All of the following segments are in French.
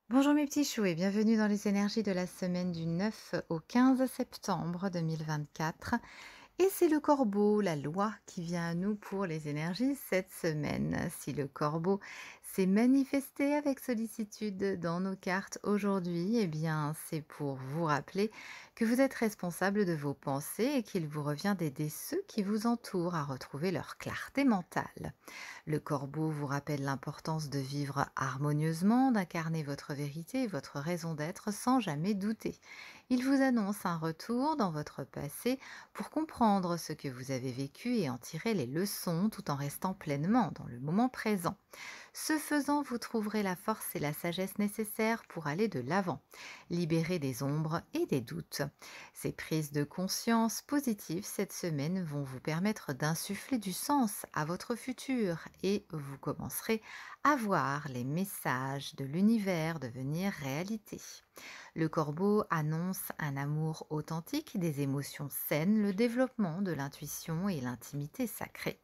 Bonjour mes petits choux et bienvenue dans les énergies de la semaine du 9 au 15 septembre 2024. Et c'est le corbeau, la loi, qui vient à nous pour les énergies cette semaine. Si le corbeau s'est manifesté avec sollicitude dans nos cartes aujourd'hui, eh bien c'est pour vous rappeler que vous êtes responsable de vos pensées et qu'il vous revient d'aider ceux qui vous entourent à retrouver leur clarté mentale. Le corbeau vous rappelle l'importance de vivre harmonieusement, d'incarner votre vérité et votre raison d'être sans jamais douter. Il vous annonce un retour dans votre passé pour comprendre ce que vous avez vécu et en tirer les leçons tout en restant pleinement dans le moment présent. Ce faisant, vous trouverez la force et la sagesse nécessaires pour aller de l'avant, libérer des ombres et des doutes. Ces prises de conscience positives cette semaine vont vous permettre d'insuffler du sens à votre futur et vous commencerez à voir les messages de l'univers devenir réalité. Le corbeau annonce un amour authentique, des émotions saines, le développement de l'intuition et l'intimité sacrée.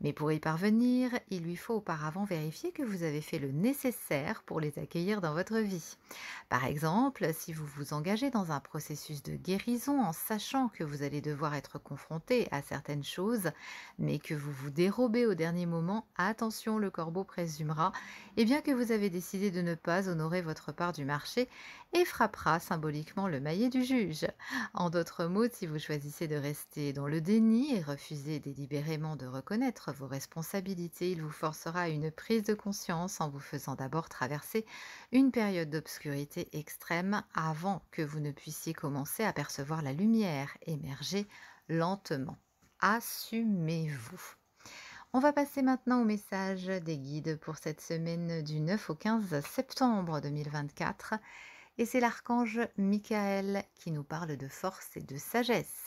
Mais pour y parvenir, il lui faut auparavant vérifier que vous avez fait le nécessaire pour les accueillir dans votre vie. Par exemple, si vous vous engagez dans un processus de guérison en sachant que vous allez devoir être confronté à certaines choses, mais que vous vous dérobez au dernier moment, attention, le corbeau présumera eh bien que vous avez décidé de ne pas honorer votre part du marché et frappera symboliquement le maillet du juge. En d'autres mots, si vous choisissez de rester dans le déni et refuser délibérément de reconnaître vos responsabilités, il vous forcera à une prise de conscience en vous faisant d'abord traverser une période d'obscurité extrême avant que vous ne puissiez commencer à percevoir la lumière émerger lentement. Assumez-vous. On va passer maintenant au message des guides pour cette semaine du 9 au 15 septembre 2024. Et c'est l'archange Michael qui nous parle de force et de sagesse.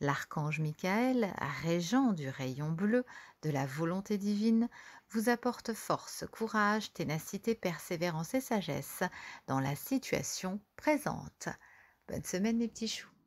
L'archange Michael, régent du rayon bleu de la volonté divine, vous apporte force, courage, ténacité, persévérance et sagesse dans la situation présente. Bonne semaine les petits choux.